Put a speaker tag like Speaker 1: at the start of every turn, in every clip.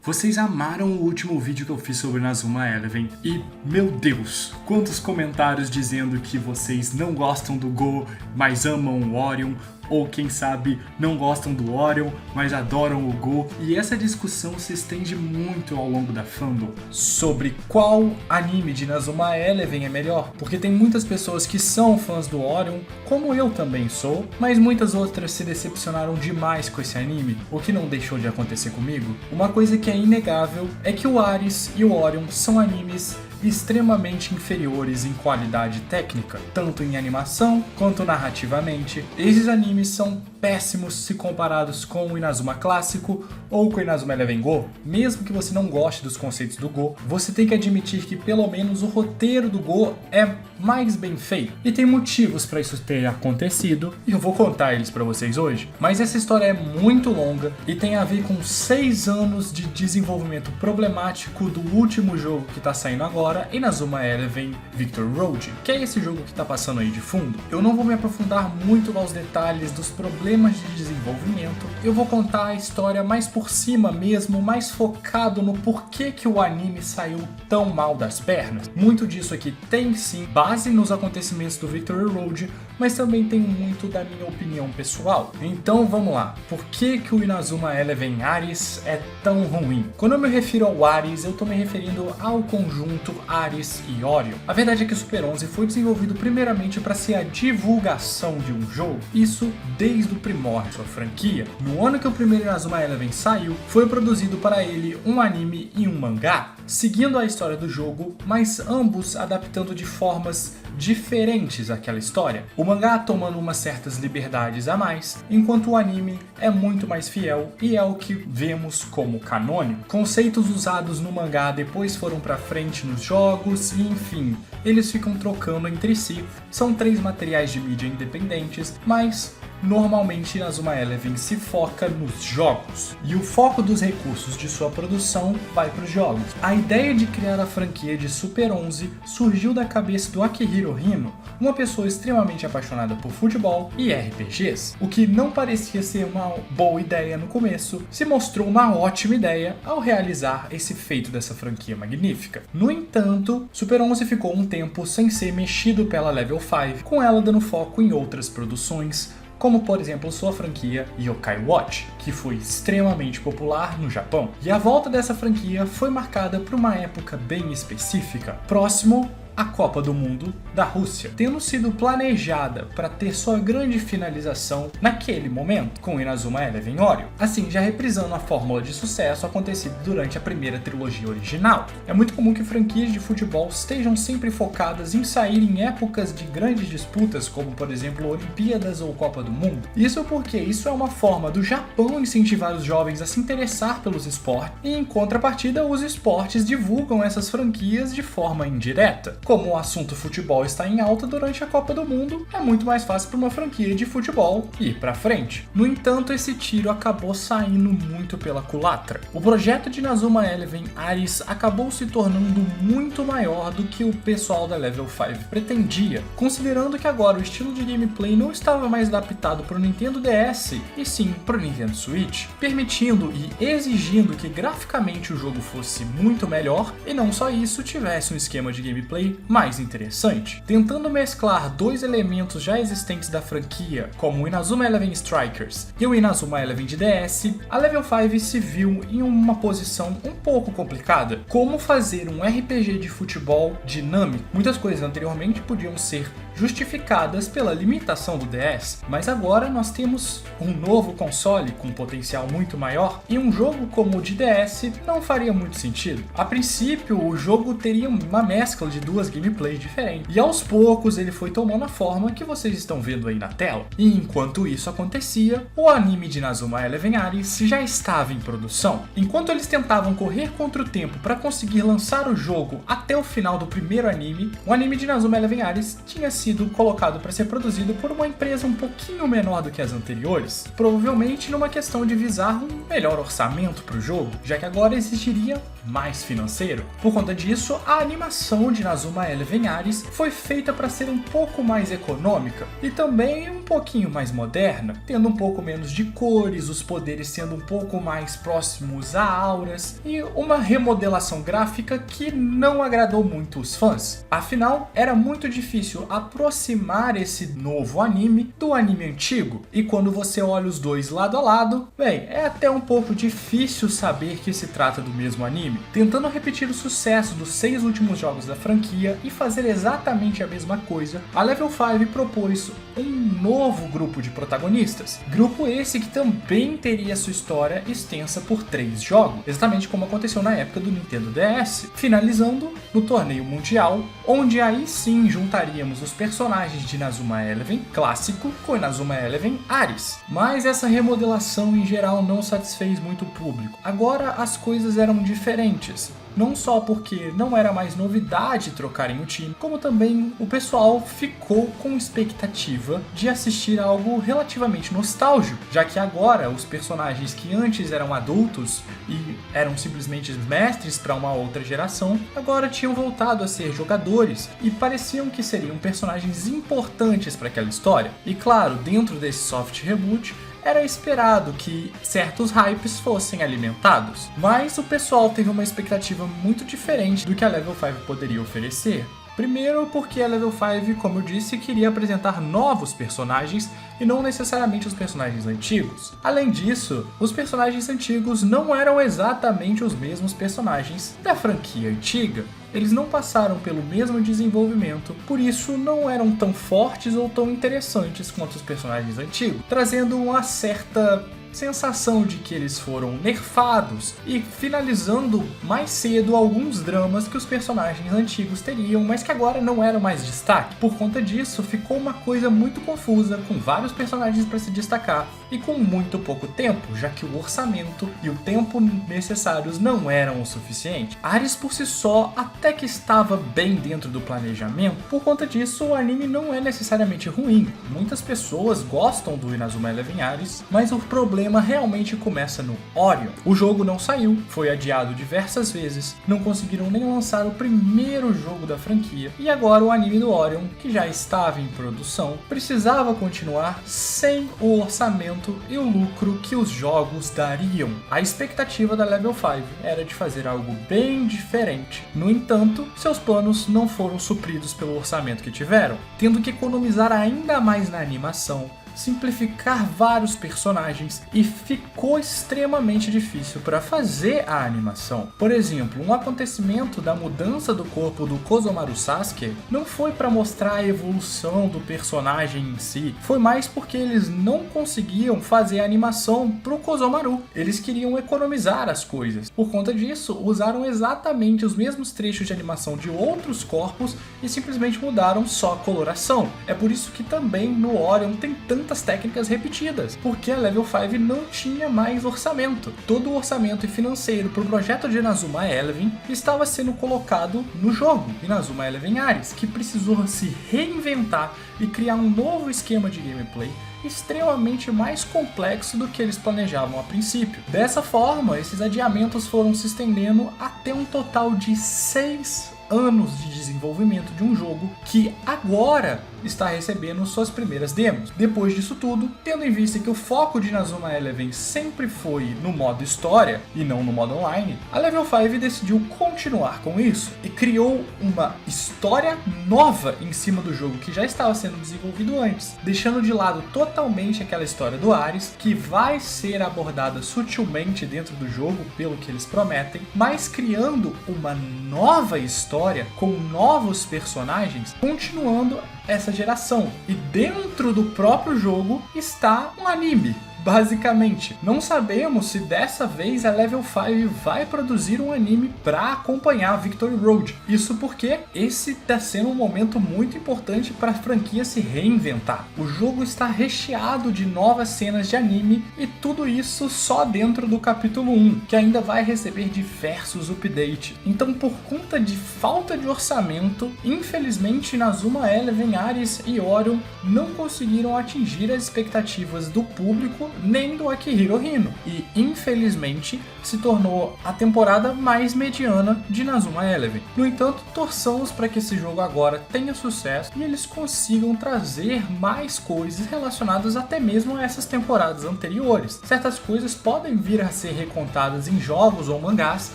Speaker 1: Vocês amaram o último vídeo que eu fiz sobre Inazuma Eleven e, meu Deus, quantos comentários dizendo que vocês não gostam do Go, mas amam o Orion, ou quem sabe não gostam do Orion, mas adoram o Go. E essa discussão se estende muito ao longo da fandom sobre qual anime de Inazuma Eleven é melhor, porque tem muitas pessoas que são fãs do Orion, como eu também sou, mas muitas outras se decepcionaram demais com esse anime, o que não deixou de acontecer comigo. Uma coisa que é inegável é que o Ares e o Orion são animes extremamente inferiores em qualidade técnica, tanto em animação quanto narrativamente. Esses animes são péssimos se comparados com o Inazuma clássico ou com o Inazuma Eleven Go. Mesmo que você não goste dos conceitos do Go, você tem que admitir que pelo menos o roteiro do Go é mais bem feito. E tem motivos para isso ter acontecido, e eu vou contar eles para vocês hoje. Mas essa história é muito longa e tem a ver com 6 anos de desenvolvimento problemático do último jogo que tá saindo agora, Inazuma Eleven Victor Road, que é esse jogo que tá passando aí de fundo. Eu não vou me aprofundar muito aos detalhes dos problemas de desenvolvimento, eu vou contar a história mais por cima mesmo, mais focado no porquê que o anime saiu tão mal das pernas. Muito disso aqui tem sim base nos acontecimentos do Victory Road, mas também tem muito da minha opinião pessoal. Então vamos lá, por que que o Inazuma Eleven Ares é tão ruim? Quando eu me refiro ao Ares, eu tô me referindo ao conjunto Ares e Orion. A verdade é que o Super 11 foi desenvolvido primeiramente para ser a divulgação de um jogo, isso desde o primórdio da sua franquia. No ano que o primeiro Inazuma Eleven saiu, foi produzido para ele um anime e um mangá, seguindo a história do jogo, mas ambos adaptando de formas diferentes àquela história. O mangá tomando umas certas liberdades a mais, enquanto o anime é muito mais fiel e é o que vemos como canônico. Conceitos usados no mangá depois foram pra frente nos jogos e enfim, eles ficam trocando entre si. São 3 materiais de mídia independentes, mas normalmente Inazuma Eleven se foca nos jogos, e o foco dos recursos de sua produção vai para os jogos. A ideia de criar a franquia de Super 11 surgiu da cabeça do Akihiro Hino, uma pessoa extremamente apaixonada por futebol e RPGs. O que não parecia ser uma boa ideia no começo, se mostrou uma ótima ideia ao realizar esse feito dessa franquia magnífica. No entanto, Super 11 ficou um tempo sem ser mexido pela Level 5, com ela dando foco em outras produções, como por exemplo sua franquia Yokai Watch, que foi extremamente popular no Japão. E a volta dessa franquia foi marcada por uma época bem específica, próximo à Copa do Mundo da Rússia, tendo sido planejada para ter sua grande finalização naquele momento, com Inazuma Eleven Orion, assim já reprisando a fórmula de sucesso acontecida durante a primeira trilogia original. É muito comum que franquias de futebol estejam sempre focadas em sair em épocas de grandes disputas, como por exemplo Olimpíadas ou Copa do Mundo. Isso porque isso é uma forma do Japão incentivar os jovens a se interessar pelos esportes, e em contrapartida os esportes divulgam essas franquias de forma indireta. Como o assunto futebol está em alta durante a Copa do Mundo, é muito mais fácil para uma franquia de futebol ir para frente. No entanto, esse tiro acabou saindo muito pela culatra. O projeto de Inazuma Eleven Ares acabou se tornando muito maior do que o pessoal da Level 5 pretendia, considerando que agora o estilo de gameplay não estava mais adaptado para o Nintendo DS, e sim para o Nintendo Switch, permitindo e exigindo que graficamente o jogo fosse muito melhor, e não só isso, tivesse um esquema de gameplay mais interessante, tentando mesclar 2 elementos já existentes da franquia, como o Inazuma Eleven Strikers e o Inazuma Eleven de DS. A Level 5 se viu em uma posição um pouco complicada, como fazer um RPG de futebol dinâmico. Muitas coisas anteriormente podiam ser justificadas pela limitação do DS, mas agora nós temos um novo console com potencial muito maior, e um jogo como o de DS não faria muito sentido. A princípio, o jogo teria uma mescla de 2 gameplays diferentes, e aos poucos ele foi tomando a forma que vocês estão vendo aí na tela. E enquanto isso acontecia, o anime de Inazuma Eleven Ares já estava em produção. Enquanto eles tentavam correr contra o tempo para conseguir lançar o jogo até o final do primeiro anime, o anime de Inazuma Eleven Ares tinha sido sido colocado para ser produzido por uma empresa um pouquinho menor do que as anteriores, provavelmente numa questão de visar um melhor orçamento para o jogo, já que agora exigiria mais financeiro. Por conta disso, a animação de Inazuma Eleven Ares foi feita para ser um pouco mais econômica e também um pouquinho mais moderna, tendo um pouco menos de cores, os poderes sendo um pouco mais próximos a auras e uma remodelação gráfica que não agradou muito os fãs. Afinal, era muito difícil aproximar esse novo anime do anime antigo, e quando você olha os dois lado a lado, bem, é até um pouco difícil saber que se trata do mesmo anime. Tentando repetir o sucesso dos 6 últimos jogos da franquia e fazer exatamente a mesma coisa, a Level 5 propôs um novo grupo de protagonistas. Grupo esse que também teria sua história extensa por 3 jogos, exatamente como aconteceu na época do Nintendo DS, finalizando no torneio mundial, onde aí sim juntaríamos os personagens de Inazuma Eleven clássico com Inazuma Eleven Ares. Mas essa remodelação em geral não satisfez muito o público. Agora as coisas eram diferentes. Não só porque não era mais novidade trocarem o time, como também o pessoal ficou com expectativa de assistir algo relativamente nostálgico, já que agora os personagens que antes eram adultos e eram simplesmente mestres para uma outra geração, agora tinham voltado a ser jogadores e pareciam que seriam personagens importantes para aquela história. E claro, dentro desse soft reboot, era esperado que certos hypes fossem alimentados, mas o pessoal teve uma expectativa muito diferente do que a Level 5 poderia oferecer. Primeiro porque a Level 5, como eu disse, queria apresentar novos personagens e não necessariamente os personagens antigos. Além disso, os personagens antigos não eram exatamente os mesmos personagens da franquia antiga. Eles não passaram pelo mesmo desenvolvimento, por isso não eram tão fortes ou tão interessantes quanto os personagens antigos, trazendo uma certa sensação de que eles foram nerfados e finalizando mais cedo alguns dramas que os personagens antigos teriam, mas que agora não eram mais destaque. Por conta disso, ficou uma coisa muito confusa, com vários personagens para se destacar e com muito pouco tempo, já que o orçamento e o tempo necessários não eram o suficiente. Ares por si só até que estava bem dentro do planejamento, por conta disso o anime não é necessariamente ruim. Muitas pessoas gostam do Inazuma Eleven Ares, mas o problema realmente começa no Orion. O jogo não saiu, foi adiado diversas vezes, não conseguiram nem lançar o primeiro jogo da franquia, e agora o anime do Orion, que já estava em produção, precisava continuar sem o orçamento e o lucro que os jogos dariam. A expectativa da Level 5 era de fazer algo bem diferente. No entanto, seus planos não foram supridos pelo orçamento que tiveram, tendo que economizar ainda mais na animação, simplificar vários personagens e ficou extremamente difícil para fazer a animação. Por exemplo, um acontecimento da mudança do corpo do Kozomaru Sasuke não foi para mostrar a evolução do personagem em si, foi mais porque eles não conseguiam fazer a animação pro Kozomaru. Eles queriam economizar as coisas. Por conta disso, usaram exatamente os mesmos trechos de animação de outros corpos e simplesmente mudaram só a coloração. É por isso que também no Orion tem tantas técnicas repetidas, porque a Level 5 não tinha mais orçamento. Todo o orçamento financeiro para o projeto de Inazuma Eleven estava sendo colocado no jogo Inazuma Eleven Ares, que precisou se reinventar e criar um novo esquema de gameplay extremamente mais complexo do que eles planejavam a princípio. Dessa forma, esses adiamentos foram se estendendo até um total de 6 anos de desenvolvimento de um jogo que agora está recebendo suas primeiras demos. Depois disso tudo, tendo em vista que o foco de Inazuma Eleven sempre foi no modo história e não no modo online, a Level 5 decidiu continuar com isso e criou uma história nova em cima do jogo que já estava sendo desenvolvido antes, deixando de lado totalmente aquela história do Ares, que vai ser abordada sutilmente dentro do jogo, pelo que eles prometem, mas criando uma nova história com novos personagens, continuando essa geração. E dentro do próprio jogo está um anime Basicamente, não sabemos se dessa vez a Level 5 vai produzir um anime para acompanhar Victory Road. Isso porque esse está sendo um momento muito importante para a franquia se reinventar. O jogo está recheado de novas cenas de anime e tudo isso só dentro do capítulo 1, que ainda vai receber diversos updates. Então, por conta de falta de orçamento, infelizmente Inazuma Eleven, Ares e Orion não conseguiram atingir as expectativas do público nem do Akihiro Hino, e infelizmente se tornou a temporada mais mediana de Inazuma Eleven. No entanto, torçamos para que esse jogo agora tenha sucesso e eles consigam trazer mais coisas relacionadas até mesmo a essas temporadas anteriores. Certas coisas podem vir a ser recontadas em jogos ou mangás,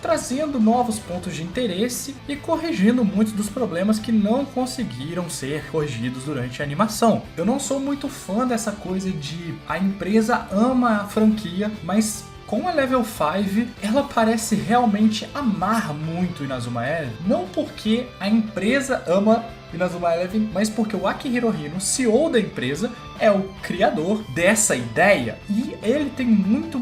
Speaker 1: trazendo novos pontos de interesse e corrigindo muitos dos problemas que não conseguiram ser corrigidos durante a animação. Eu não sou muito fã dessa coisa de a empresa ama a franquia, mas com a Level 5, ela parece realmente amar muito Inazuma Eleven, não porque a empresa ama Inazuma Eleven, mas porque o Akihiro Hino, CEO da empresa, é o criador dessa ideia e ele tem muito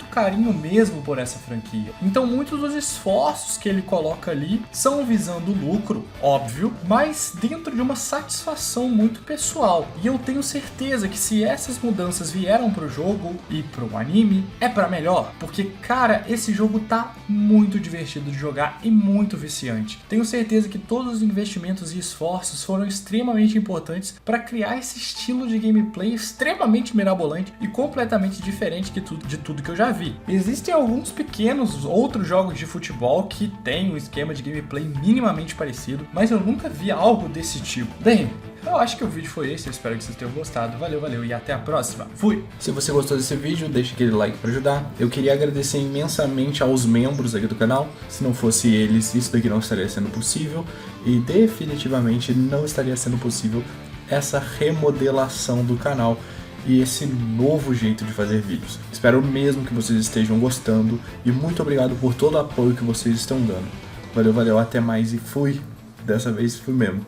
Speaker 1: carinho mesmo por essa franquia. Então muitos dos esforços que ele coloca ali são visando lucro, óbvio, mas dentro de uma satisfação muito pessoal. E eu tenho certeza que se essas mudanças vieram pro jogo e pro anime, é pra melhor, porque cara, esse jogo tá muito divertido de jogar e muito viciante. Tenho certeza que todos os investimentos e esforços foram extremamente importantes para criar esse estilo de gameplay extremamente mirabolante e completamente diferente de tudo que eu já vi. Existem alguns pequenos outros jogos de futebol que têm um esquema de gameplay minimamente parecido, mas eu nunca vi algo desse tipo. Bem, eu acho que o vídeo foi esse, eu espero que vocês tenham gostado. Valeu e até a próxima. Fui! Se você gostou desse vídeo, deixa aquele like para ajudar. Eu queria agradecer imensamente aos membros aqui do canal. Se não fosse eles, isso daqui não estaria sendo possível. E definitivamente não estaria sendo possível essa remodelação do canal e esse novo jeito de fazer vídeos. Espero mesmo que vocês estejam gostando e muito obrigado por todo o apoio que vocês estão dando. Valeu, até mais e fui! Dessa vez fui mesmo.